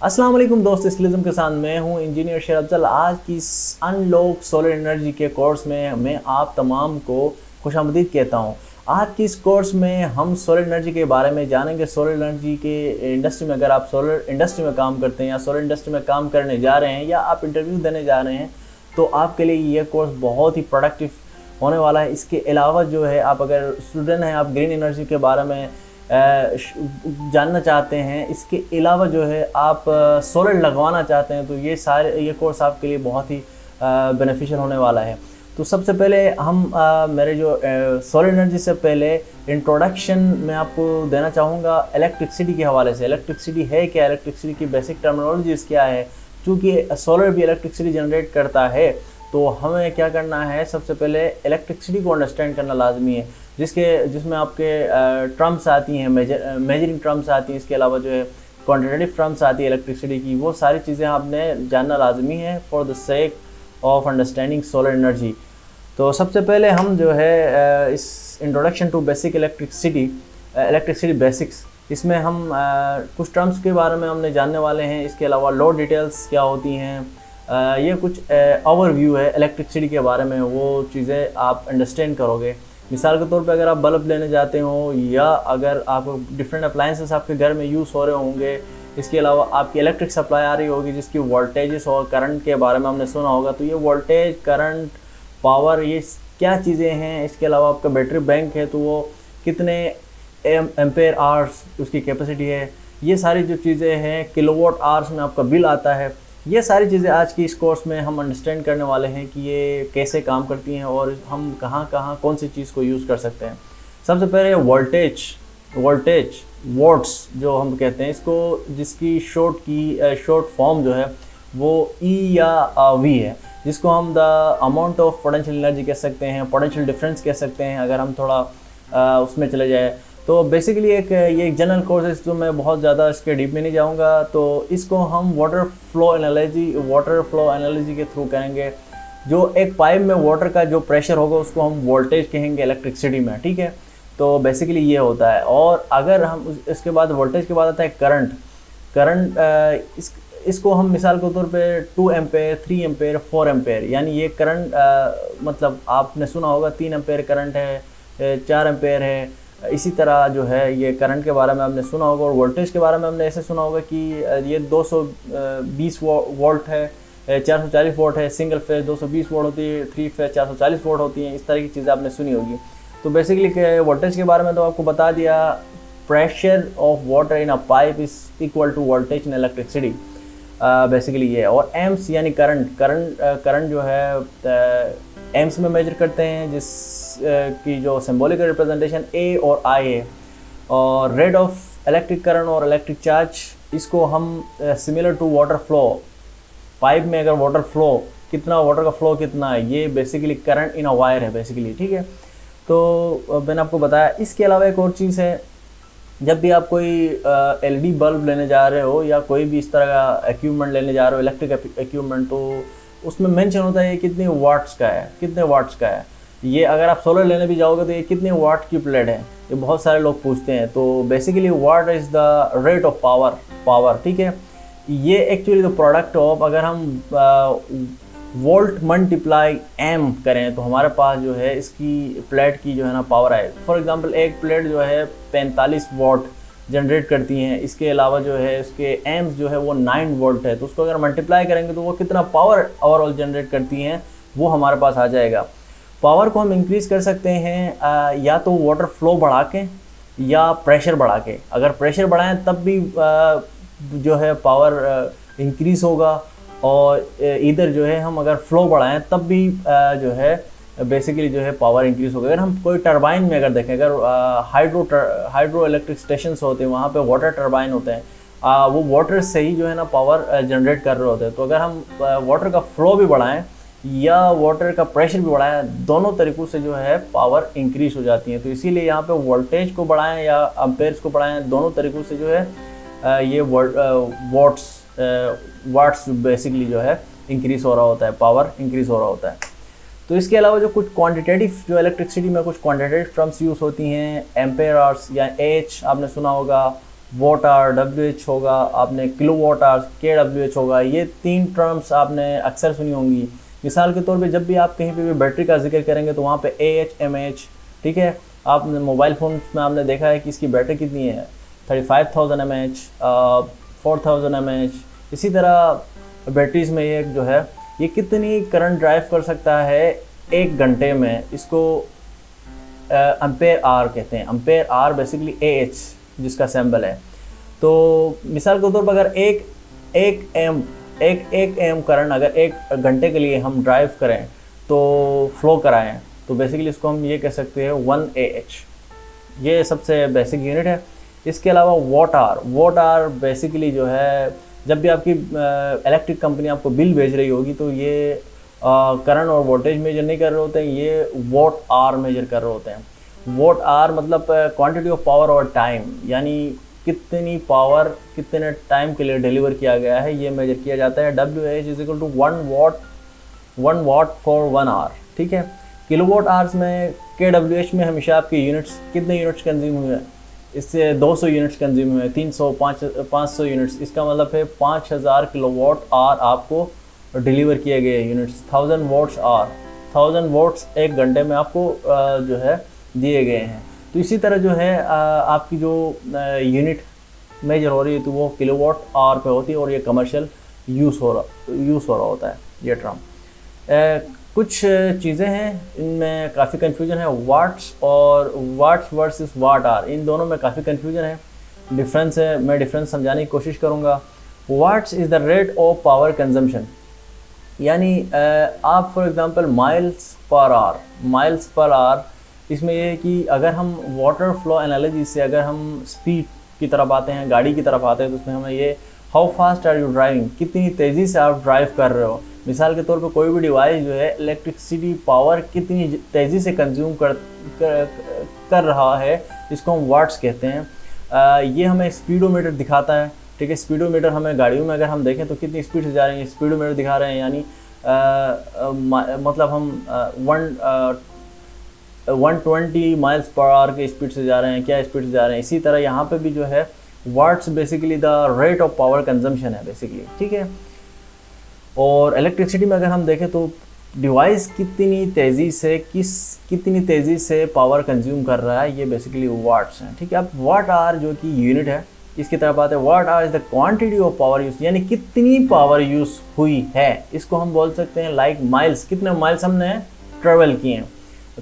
अस्सलाम वालेकुम दोस्त, स्किलिज्म के साथ मैं हूं इंजीनियर शेर अफजल। आज की इस अनलॉक सोलर एनर्जी के कोर्स में मैं आप तमाम को खुशामदीद कहता हूं। आज की इस कोर्स में हम सोलर एनर्जी के बारे में जानेंगे। सोलर एनर्जी के इंडस्ट्री में, अगर आप सोलर इंडस्ट्री में काम करते हैं या सोलर इंडस्ट्री में काम करने जा रहे हैं या आप इंटरव्यू देने जा रहे हैं, तो आपके लिए ये कोर्स बहुत ही प्रोडक्टिव होने वाला है। इसके अलावा जो है, आप अगर स्टूडेंट हैं, आप ग्रीन एनर्जी के बारे में जानना चाहते हैं, इसके अलावा जो है आप सोलर लगवाना चाहते हैं, तो ये कोर्स आपके लिए बहुत ही बेनिफिशियल होने वाला है। तो सबसे पहले हम मेरे जो सोलर एनर्जी से पहले इंट्रोडक्शन मैं आपको देना चाहूँगा इलेक्ट्रिसिटी के हवाले से। इलेक्ट्रिसिटी है क्या, इलेक्ट्रिसिटी की बेसिक टर्मिनोलॉजीज़ क्या है। चूँकि सोलर भी इलेक्ट्रिसिटी जनरेट करता है, तो हमें क्या करना है, सबसे पहले इलेक्ट्रिसिटी को अंडरस्टैंड करना लाजमी है, जिसमें आपके टर्म्स आती हैं, मेजरिंग टर्म्स आती हैं। इसके अलावा जो है क्वांटिटेटिव टर्म्स आती है इलेक्ट्रिसिटी की। वो सारी चीज़ें आपने जानना लाजमी है for the sake of understanding solar energy. तो सबसे पहले हम जो है इस introduction to basic electricity basics, इसमें हम कुछ टर्म्स के बारे में हमने जानने वाले हैं। इसके अलावा लोड डिटेल्स क्या होती हैं, ये कुछ ओवरव्यू है इलेक्ट्रिसिटी के बारे में। वो चीज़ें आप अंडरस्टैंड करोगे। मिसाल के तौर पे अगर आप बल्ब लेने जाते हो या अगर आप डिफरेंट अप्लाइंसेस आपके घर में यूज़ हो रहे होंगे, इसके अलावा आपकी इलेक्ट्रिक सप्लाई आ रही होगी जिसकी वोल्टेजेस और करंट के बारे में हमने सुना होगा। तो ये वोल्टेज, करंट, पावर, ये क्या चीज़ें हैं। इसके अलावा आपका बैटरी बैंक है, तो वो कितने एम्पेयर आवर्स उसकी कैपेसिटी है। ये सारी जो चीज़ें हैं, किलोवाट आवर्स में आपका बिल आता है। ये सारी चीज़ें आज की इस कोर्स में हम अंडरस्टैंड करने वाले हैं कि ये कैसे काम करती हैं और हम कहाँ कौन सी चीज़ को यूज़ कर सकते हैं। सबसे पहले वोल्टेज वोट्स जो हम कहते हैं इसको, जिसकी शॉर्ट फॉर्म जो है वो ई या वी है, जिसको हम the amount of potential energy कह सकते हैं, पोटेंशियल डिफरेंस कह सकते हैं अगर हम थोड़ा उसमें चले जाए। तो बेसिकली ये एक जनरल कोर्स है, तो मैं बहुत ज़्यादा इसके डीप में नहीं जाऊंगा। तो इसको हम वाटर फ्लो एनालॉजी के थ्रू करेंगे। जो एक पाइप में वाटर का जो प्रेशर होगा उसको हम वोल्टेज कहेंगे इलेक्ट्रिसिटी में, ठीक है। तो बेसिकली ये होता है। और अगर हम इसके बाद वोल्टेज के बाद आता है करंट। इसको हम मिसाल के तौर पे 2 एम्पेयर, 3 एम्पेयर, 4 एम्पेयर, यानी ये करंट मतलब आपने सुना होगा 3 एम्पेयर करंट है, 4 एम्पेयर है। इसी तरह जो है ये करंट के बारे में आपने सुना होगा। और वोल्टेज के बारे में हमने ऐसे सुना होगा कि ये 220 वोल्ट है, 440 वोल्ट है, सिंगल फेज 220 वोल्ट होती है, 3 फेज 440 वोल्ट होती हैं। इस तरह की चीज़ें आपने सुनी होगी। तो बेसिकली वोल्टेज के बारे में तो आपको बता दिया। Pressure of water in a pipe is equal to voltage in electricity, basically ये। और एम्स यानी करंट जो है एम्स में मेजर करते हैं, जिस की जो सिंबॉलिक रिप्रेजेंटेशन ए और आई है। और रेट ऑफ इलेक्ट्रिक करंट और इलेक्ट्रिक चार्ज, इसको हम similar to water flow, pipe में अगर वाटर फ्लो कितना, वाटर का फ्लो कितना है, ये basically current in a wire है बेसिकली, ठीक है। तो मैंने आपको बताया। इसके अलावा एक और चीज़ है, जब भी आप कोई एलईडी बल्ब लेने जा रहे हो या कोई भी इस तरह का इक्विपमेंट लेने जा रहे हो, इलेक्ट्रिक इक्विपमेंट, तो उसमें मेंशन होता है कितने वाट्स का है। ये अगर आप सोलर लेने भी जाओगे तो ये कितने वाट की प्लेट है, ये बहुत सारे लोग पूछते हैं। तो basically what is the rate of power, ठीक है। ये एक्चुअली द प्रोडक्ट ऑफ, अगर हम वोल्ट मल्टीप्लाई एम करें तो हमारे पास जो है इसकी प्लेट की जो है ना पावर आए। फॉर एग्जांपल एक प्लेट जो है 45 वॉट जनरेट करती हैं। इसके अलावा जो है उसके एम्स जो है वो 9 वोल्ट है। तो उसको अगर मल्टीप्लाई करेंगे तो वो कितना पावर ओवरऑल जनरेट करती हैं वो हमारे पास आ जाएगा। पावर को हम इंक्रीज़ कर सकते हैं या तो वाटर फ्लो बढ़ा के या प्रेशर बढ़ा के। अगर प्रेशर बढ़ाएं तब भी जो है पावर इंक्रीज़ होगा, और इधर जो है हम अगर फ्लो बढ़ाएं तब भी जो है बेसिकली जो है पावर इंक्रीज़ होगा। अगर हम कोई टरबाइन में अगर देखें, अगर हाइड्रो इलेक्ट्रिक स्टेशंस होते हैं, वहाँ पे वाटर टरबाइन होते हैं, वो वाटर से ही जो है ना पावर जनरेट कर रहे होते हैं। तो अगर हम वाटर का फ्लो भी बढ़ाएं या वाटर का प्रेशर भी बढ़ाएं, दोनों तरीक़ों से जो है पावर इंक्रीज़ हो जाती है। तो इसीलिए यहाँ पे वोल्टेज को बढ़ाएं या अम्पेयर्स को बढ़ाएं, दोनों तरीक़ों से जो है ये वाट्स बेसिकली जो है इंक्रीज़ हो रहा होता है, पावर इंक्रीज़ हो रहा होता है। तो इसके अलावा जो कुछ क्वांटिटेटिव, जो इलेक्ट्रिसिटी में कुछ क्वांटिटेटिव टर्म्स यूज़ होती हैं, एम्पेयर आवर्स या एच आपने सुना होगा, वॉट आवर WH होगा, आपने किलो वॉट आवर KWH होगा। ये 3 टर्म्स आपने अक्सर सुनी होंगी। मिसाल के तौर पे जब भी आप कहीं पे भी बैटरी का जिक्र करेंगे तो वहाँ पे AH MH, ठीक है। आपने मोबाइल फ़ोन में आपने देखा है कि इसकी बैटरी कितनी है, 35,000 mAh, 4,000 mAh। इसी तरह बैटरीज़ में ये जो है ये कितनी करंट ड्राइव कर सकता है 1 घंटे में, इसको एम्पेयर आर कहते हैं। एम्पेयर आर बेसिकली AH जिसका सैम्बल है। तो मिसाल के तौर पर अगर एक एम करंट अगर 1 घंटे के लिए हम ड्राइव करें तो फ्लो कराएं, तो बेसिकली इसको हम ये कह सकते हैं 1 AH। ये सबसे बेसिक यूनिट है। इसके अलावा वॉट आवर बेसिकली जो है जब भी आपकी इलेक्ट्रिक कंपनी आपको बिल भेज रही होगी तो ये करंट और वोल्टेज मेजर नहीं कर रहे होते हैं, ये वॉट आवर मेजर कर रहे होते हैं। वॉट आवर मतलब क्वांटिटी ऑफ पावर और टाइम, यानी कितनी पावर कितने टाइम के लिए डिलीवर किया गया है, ये मेजर किया जाता है। WH is equal to 1 watt for 1 hour, ठीक है। किलोवाट आवर्स में KWH में हमेशा आपके यूनिट्स कितने यूनिट्स कंज्यूम हुए हैं, इससे 200 यूनिट्स कंज्यूम हुए हैं, 500 यूनिट्स। इसका मतलब है 5000 किलोवाट आवर आपको डिलीवर किए गए यूनिट्स। 1000 वॉट्स आवर, 1000 वॉट्स 1 घंटे में आपको जो है दिए गए हैं। तो इसी तरह जो है आपकी जो यूनिट मेजर हो रही है तो वो किलोवाट आवर पे होती है और ये कमर्शियल यूज़ हो रहा होता है ये टर्म। कुछ चीज़ें हैं इनमें काफ़ी कन्फ्यूजन है। वाट्स वर्सेस वाट आवर, इन दोनों में काफ़ी कन्फ्यूजन है, डिफरेंस है। मैं डिफरेंस समझाने की कोशिश करूँगा। Watts is the rate of power consumption, यानी आप for example miles per hour, इसमें ये है कि अगर हम वाटर फ्लो एनालॉजी से अगर हम स्पीड की तरफ आते हैं, गाड़ी की तरफ आते हैं, तो उसमें हमें ये how fast are you driving, कितनी तेज़ी से आप ड्राइव कर रहे हो। मिसाल के तौर पे कोई भी डिवाइस जो है इलेक्ट्रिसिटी पावर कितनी तेज़ी से कंज्यूम कर रहा है, इसको हम वाट्स कहते हैं। ये हमें स्पीडोमीटर दिखाता है, ठीक है। स्पीडोमीटर हमें गाड़ियों में अगर हम देखें तो कितनी स्पीड से जा रहे हैं, स्पीडोमीटर दिखा रहे हैं, यानी मतलब हम 120 माइल्स पर आवर की स्पीड से जा रहे हैं, क्या स्पीड से जा रहे हैं। इसी तरह यहाँ पे भी जो है watts basically the rate of power consumption है बेसिकली, ठीक है। और इलेक्ट्रिसिटी में अगर हम देखें तो डिवाइस कितनी तेज़ी से पावर कंज्यूम कर रहा है, ये बेसिकली वाट्स हैं, ठीक है। अब वाट आवर जो कि यूनिट है इसकी तरफ आते हैं। Watt hour is the quantity of power use, यानी कितनी पावर यूज़ हुई है, इसको हम बोल सकते हैं लाइक माइल्स, कितने माइल्स हमने ट्रेवल किए हैं।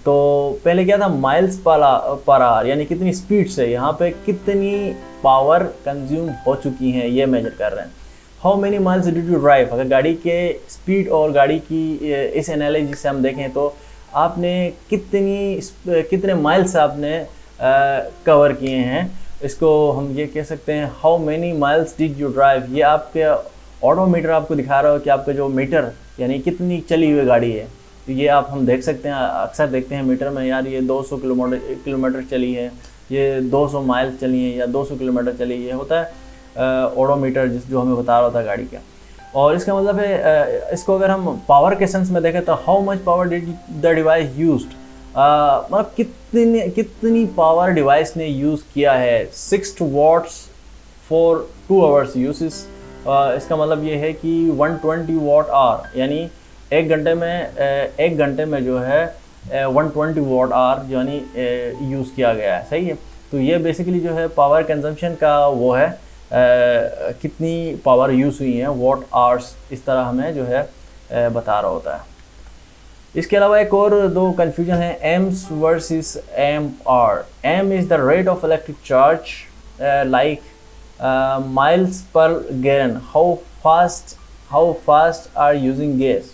तो पहले क्या था, माइल्स पर आवर, यानी कितनी स्पीड से यहाँ पे कितनी पावर कंज्यूम हो चुकी हैं ये मेजर कर रहे हैं। How many miles did you drive, अगर गाड़ी के स्पीड और गाड़ी की इस एनालॉजी से हम देखें तो आपने कितने माइल्स आपने कवर किए हैं, इसको हम ये कह सकते हैं how many miles did you drive. ये आपके ऑडोमीटर आपको दिखा रहा हो कि आपका जो मीटर यानी कितनी चली हुई गाड़ी है, तो ये आप हम देख सकते हैं, अक्सर देखते हैं मीटर में, यार ये 200 किलोमीटर चली है, ये 200 माइल्स चली है या 200 किलोमीटर चली, ये होता है ऑडोमीटर जो हमें बता रहा था गाड़ी का। और इसका मतलब है इसको अगर हम पावर के सेंस में देखें तो how much power did the device used, मतलब कितनी पावर डिवाइस ने यूज़ किया है। 6 वॉट्स फॉर 2 आवर्स यूसेस, इसका मतलब ये है कि 120 वॉट आवर, यानी 1 घंटे में जो है 120 वॉट आवर यानी यूज़ किया गया है, सही है। तो ये बेसिकली जो है पावर कंजम्पशन का वो है कितनी पावर यूज़ हुई है, वॉट आवर्स, इस तरह हमें जो है बता रहा होता है। इसके अलावा एक और 2 कन्फ्यूजन है, amps versus amp hour. Amp is the rate of electric charge like miles per gallon, how fast are using gas.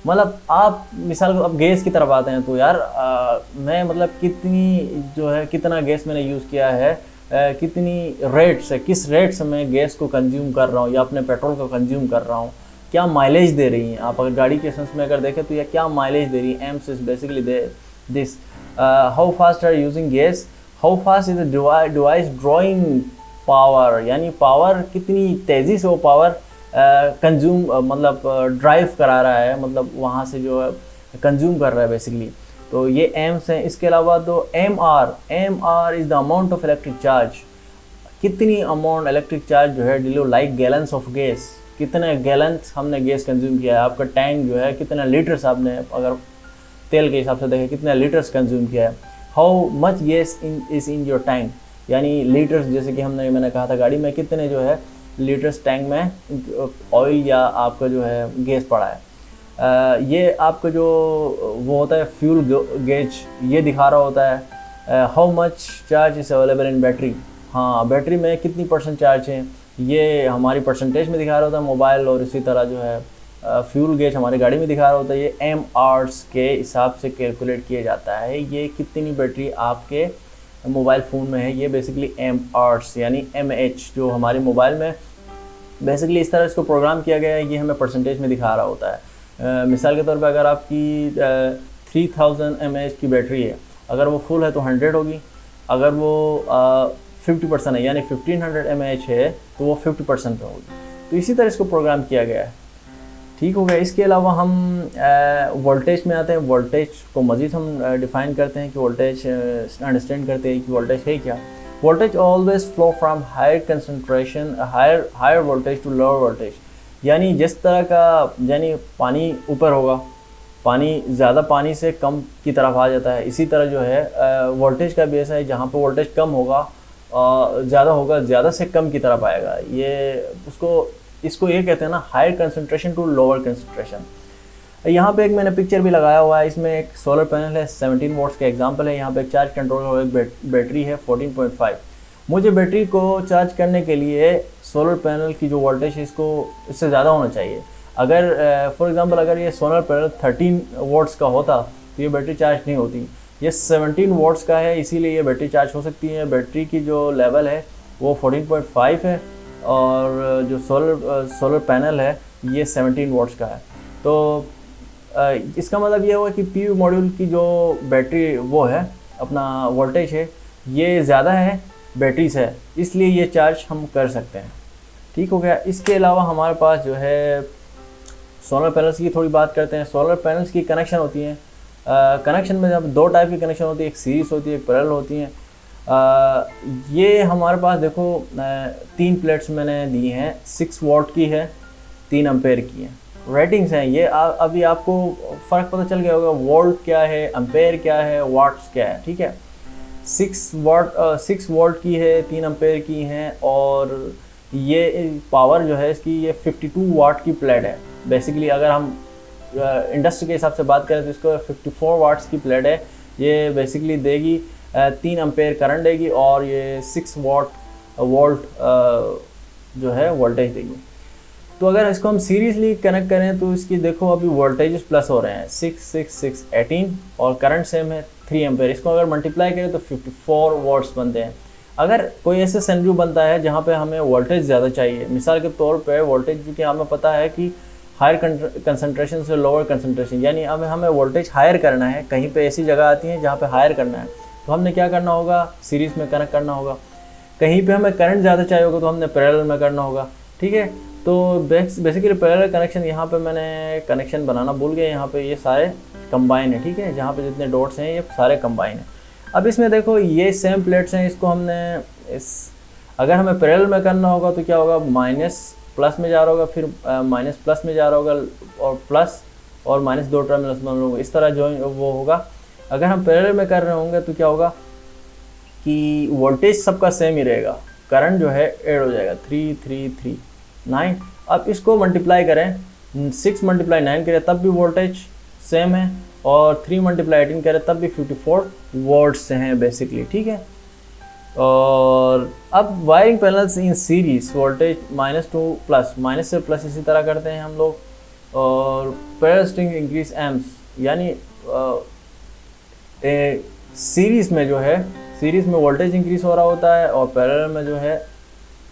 मतलब आप मिसाल अब गैस की तरफ आते हैं तो यार मैं मतलब कितना गैस मैंने यूज़ किया है, कितनी रेट से, किस रेट से मैं गैस को कंज्यूम कर रहा हूँ या अपने पेट्रोल को कंज्यूम कर रहा हूँ, क्या माइलेज दे रही हैं। आप अगर गाड़ी के सेंस में अगर देखें तो यह क्या माइलेज दे रही है। Amps is basically this how fast are using gas, how fast is the device drawing power, यानी पावर कितनी तेज़ी से वो पावर कंज्यूम मतलब ड्राइव करा रहा है, मतलब वहाँ से जो है कंज्यूम कर रहा है बेसिकली। तो ये एम्स हैं। इसके अलावा तो amp hour is the amount of electric कितनी अमाउंट इलेक्ट्रिक चार्ज जो है deliver, like gallons of gas, कितने गैलन्स हमने गैस कंज्यूम किया है, आपका टैंक जो है कितना लीटर्स, आपने अगर तेल के हिसाब से देखें कितना लीटर्स कंज्यूम किया है, how much gas is in your tank, यानी लीटर्स, जैसे कि मैंने कहा था गाड़ी में कितने जो है लीटर्स टैंक में ऑयल या आपका जो है गैस पड़ा है। ये आपका जो वो होता है फ्यूल गेज, ये दिखा रहा होता है how much charge is available in battery, हाँ बैटरी में कितनी % चार्ज है, ये हमारी परसेंटेज में दिखा रहा होता है मोबाइल, और इसी तरह जो है फ्यूल गेज हमारी गाड़ी में दिखा रहा होता है, ये एम आर्स के हिसाब से कैलकुलेट किया जाता है, ये कितनी बैटरी आपके मोबाइल फ़ोन में है, ये बेसिकली एम आर्स यानी MH जो हमारे मोबाइल में बेसिकली इस तरह इसको प्रोग्राम किया गया है, ये हमें परसेंटेज में दिखा रहा होता है। मिसाल के तौर पे अगर आपकी 3000 mAh की बैटरी है, अगर वो फुल है तो 100 होगी, अगर वो 50% है यानी 1500 mAh है तो वो 50% पे होगी। तो इसी तरह इसको प्रोग्राम किया गया है, ठीक हो गया। इसके अलावा हम वोल्टेज में आते हैं। वोल्टेज को मज़ीद हम डिफ़ाइन करते हैं कि वोल्टेज अंडरस्टैंड करते हैं कि वोल्टेज है क्या। Voltage always flow from higher concentration higher voltage to lower voltage, यानी जिस तरह का यानी पानी ऊपर होगा, पानी ज़्यादा पानी से कम की तरफ आ जाता है, इसी तरह जो है वोल्टेज का भी ऐसा है, जहाँ पर वोल्टेज कम होगा ज़्यादा होगा, ज़्यादा से कम की तरफ आएगा। ये इसको ये कहते हैं ना higher concentration to lower concentration. यहाँ पे एक मैंने पिक्चर भी लगाया हुआ है, इसमें एक सोलर पैनल है 17 वोल्ट्स का एग्जांपल है, यहाँ पे एक चार्ज कंट्रोलर और एक बैटरी है 14.5। मुझे बैटरी को चार्ज करने के लिए सोलर पैनल की जो वोल्टेज है इससे ज़्यादा होना चाहिए। अगर फॉर एग्ज़ाम्पल अगर ये सोलर पैनल 13 वोल्ट्स का होता तो ये बैटरी चार्ज नहीं होती, ये 17 वोल्ट्स का है इसीलिए ये बैटरी चार्ज हो सकती है। बैटरी की जो लेवल है वो 14.5 है और जो सोलर पैनल है ये 17 वोल्ट्स का है। तो इसका मतलब ये हुआ कि PV मॉड्यूल की जो बैटरी वो है अपना वोल्टेज है ये ज़्यादा है बैटरी से, इसलिए ये चार्ज हम कर सकते हैं, ठीक हो गया। इसके अलावा हमारे पास जो है सोलर पैनल्स की थोड़ी बात करते हैं। सोलर पैनल्स की कनेक्शन होती हैं, कनेक्शन में जब 2 टाइप की कनेक्शन होती है, एक सीरीज़ होती है एक पैरेलल होती हैं। ये हमारे पास देखो 3 प्लेट्स मैंने दी हैं, 6 वॉट की है, 3 एम्पेयर की है, रेटिंग्स हैं ये। अभी आपको फ़र्क पता चल गया होगा वोल्ट क्या है, एम्पेयर क्या है, वाट्स क्या है, ठीक है। 6 वोल्ट की है, 3 एम्पेयर की हैं, और ये पावर जो है इसकी ये 52 वाट की प्लेट है। बेसिकली अगर हम इंडस्ट्री के हिसाब से बात करें तो इसको 54 वाट्स की प्लेट है, ये बेसिकली देगी 3 एम्पेयर करंट देगी और ये 6 वोल्ट जो है वोल्टेज देगी। तो अगर इसको हम सीरीजली कनेक्ट करें तो इसकी देखो अभी वोल्टेज प्लस हो रहे हैं 6 6 6 18 और करंट सेम है 3 एम्पेयर। इसको अगर मल्टीप्लाई करें तो 54 वॉट्स बनते हैं। अगर कोई ऐसे सिनेरियो बनता है जहाँ पे हमें वोल्टेज ज़्यादा चाहिए, मिसाल के तौर पे वोल्टेज क्योंकि हमें पता है कि हायर कंसंट्रेशन से लोअर कंसंट्रेशन, यानी हमें वोल्टेज हायर करना है, कहीं पे ऐसी जगह आती है जहाँ पे हायर करना है तो हमने क्या करना होगा, सीरीज़ में कनेक्ट करना होगा। कहीं पे हमें करंट ज़्यादा चाहिए होगा तो हमने पैरेलल में करना होगा, ठीक है। तो बेसिकली पैरेलल कनेक्शन, यहाँ पे मैंने कनेक्शन बनाना भूल गया, यहाँ पे ये सारे कंबाइन है, ठीक है, जहाँ पे जितने डॉट्स हैं ये सारे कंबाइन है। अब इसमें देखो ये सेम प्लेट्स हैं, इसको हमने अगर हमें पैरेलल में करना होगा तो क्या होगा, माइनस प्लस में जा रहा होगा, फिर माइनस प्लस में जा रहा होगा और प्लस और माइनस 2 टर्मिनल्स बन होगा, इस तरह जो वो होगा। अगर हम पैरेलल में कर रहे होंगे तो क्या होगा कि वोल्टेज सबका सेम ही रहेगा, करंट जो है ऐड हो जाएगा 3 3 3 9। अब इसको मल्टीप्लाई करें, 6 मल्टीप्लाई 9 करें तब भी वोल्टेज सेम है, और 3 मल्टीप्लाई 18 करें तब भी 54 वोल्ट से हैं बेसिकली, ठीक है। और अब wiring panels in series voltage minus two plus, minus से प्लस इसी तरह करते हैं हम लोग। और पैरेलल स्ट्रिंग इंक्रीज एम्स, यानी सीरीज़ में जो है सीरीज़ में वोल्टेज इंक्रीज़ हो रहा होता है और पैरेलल में जो है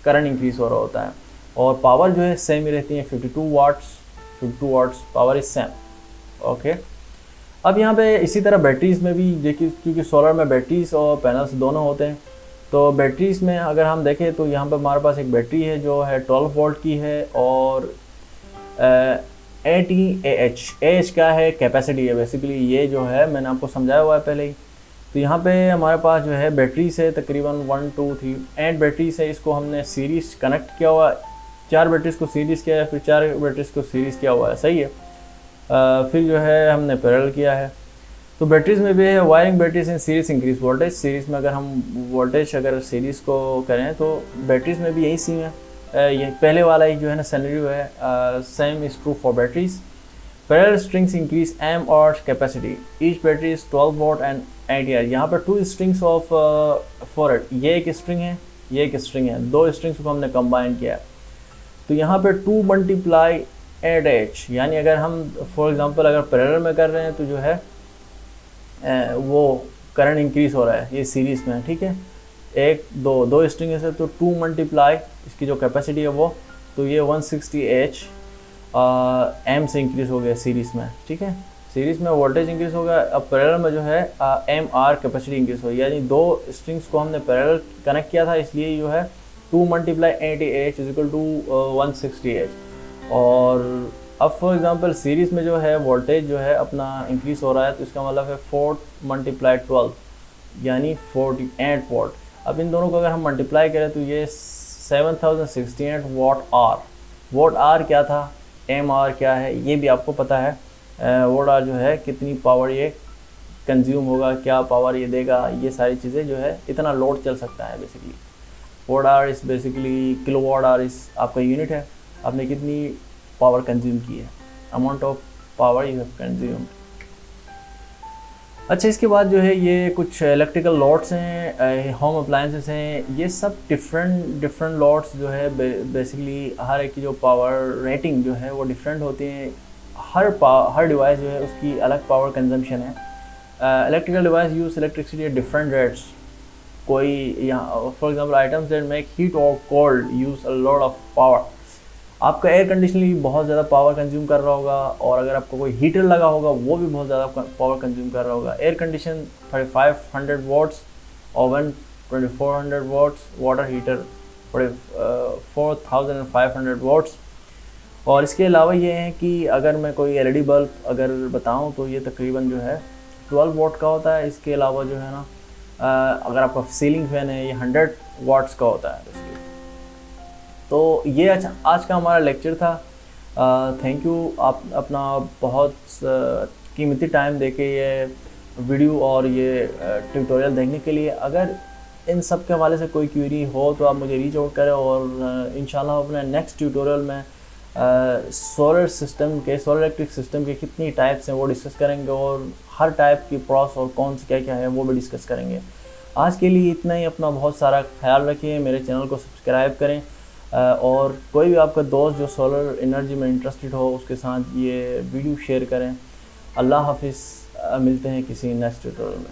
करंट इंक्रीज़ हो रहा होता है, और पावर जो है सेम ही रहती है 52 watts power is same, okay. अब यहाँ पे इसी तरह बैटरीज़ में भी देखिए, क्योंकि सोलर में बैटरीज़ और पैनल्स दोनों होते हैं, तो बैटरीज़ में अगर हम देखें तो यहाँ पे हमारे पास एक बैटरी है जो है 12 वोल्ट की है और 80 AH क्या है, कैपेसिटी है बेसिकली। ये जो है मैंने आपको समझाया हुआ है पहले ही, तो यहाँ पे हमारे पास जो है बैटरी से तकरीबन 1 2 3 8 बैटरी से इसको हमने सीरीज़ कनेक्ट किया हुआ है, 4 बैटरीज को सीरीज़ किया है, फिर 4 बैटरीज को सीरीज़ किया हुआ है, सही है। फिर जो है हमने पैरेलल किया है। तो बैटरीज में भी है wiring batteries in series increase voltage. Series में अगर हम वोल्टेज अगर सीरीज़ को करें तो बैटरीज में भी यही सीन है। ये पहले वाला ही जो है ना सिनेरियो है, same is true for batteries. Parallel strings increase M और capacity, each battery is 12 volt and 8 R. यहाँ पर 2 स्ट्रिंग्स ऑफ फॉर ये एक स्ट्रिंग है, ये एक स्ट्रिंग है, 2 स्ट्रिंग्स को हमने कंबाइन किया है। तो यहाँ पे 2 मल्टीप्लाई 8H, यानी अगर हम फॉर एग्जांपल अगर पैरेलल में कर रहे हैं तो जो है वो करंट इंक्रीज हो रहा है, ये सीरीज़ में, ठीक है। एक दो स्ट्रिंग है तो 2 मल्टीप्लाई इसकी जो कैपेसिटी है वो, तो ये 160H एम से इंक्रीज़ हो गया सीरीज़ में, ठीक है। सीरीज़ में वोल्टेज इंक्रीज़ हो गया। अब पैरेलल में जो है एम आर कैपेसिटी इंक्रीज़ हो गई, यानी 2 स्ट्रिंग्स को हमने पैरेलल कनेक्ट किया था, इसलिए जो है 2 multiply 80H is equal to 160H। और अब फॉर एग्जांपल सीरीज़ में जो है वोल्टेज जो है अपना इंक्रीज़ हो रहा है, तो इसका मतलब है 4 मल्टीप्लाई 12 यानी 48 वोल्ट। अब इन दोनों को अगर हम मल्टीप्लाई करें तो ये 7068 वॉट आर। वॉट आर क्या था, एम आर क्या है, ये भी आपको पता है। वॉट आर जो है कितनी पावर ये कंज्यूम होगा, क्या पावर ये देगा, ये सारी चीज़ें जो है इतना लोड चल सकता है basically. Watt hour is basically kilowatt hour is आपका यूनिट है, आपने कितनी पावर कंज्यूम की है, amount of power you have consumed. अच्छा, इसके बाद जो है ये कुछ इलेक्ट्रिकल लॉट्स हैं, होम अप्लायंसेस हैं, ये सब डिफरेंट लॉट्स जो है बेसिकली हर एक की जो पावर रेटिंग जो है वो डिफरेंट होती है। हर डिवाइस जो है उसकी अलग पावर कंजम्पशन है। Electrical device use electricity at different rates. कोई यहाँ for example items that make heat और cold use a lot of power. आपका एयर कंडीशनिंग बहुत ज़्यादा पावर कंज्यूम कर रहा होगा, और अगर आपको कोई हीटर लगा होगा वो भी बहुत ज़्यादा पावर कंज्यूम कर रहा होगा। Air condition 3500 watts, oven 2400 watts, water heater 4500 watts. और इसके अलावा ये है कि अगर मैं कोई LED बल्ब अगर बताऊं तो ये तकरीबन जो है 12 वॉट का होता है। इसके अलावा जो है ना अगर आपका सीलिंग फैन है ये 100 वाट्स का होता है बेसिकली। तो ये आज का हमारा लेक्चर था। थैंक यू आप अपना बहुत कीमती टाइम देके ये वीडियो और ये ट्यूटोरियल देखने के लिए। अगर इन सब के हवाले से कोई क्वेरी हो तो आप मुझे रीच आउट करें, और इंशाल्लाह अपने नेक्स्ट ट्यूटोरियल में सोलर इलेक्ट्रिक सिस्टम के कितनी टाइप्स हैं वो डिस्कस करेंगे, और हर टाइप की प्रॉस और कौन क्या क्या है वो भी डिस्कस करेंगे। आज के लिए इतना ही। अपना बहुत सारा ख्याल रखिए, मेरे चैनल को सब्सक्राइब करें, और कोई भी आपका दोस्त जो सोलर एनर्जी में इंटरेस्टेड हो उसके साथ ये वीडियो शेयर करें। अल्लाह हाफिज़, मिलते हैं किसी नेक्स्ट ट्यूटोरियल में।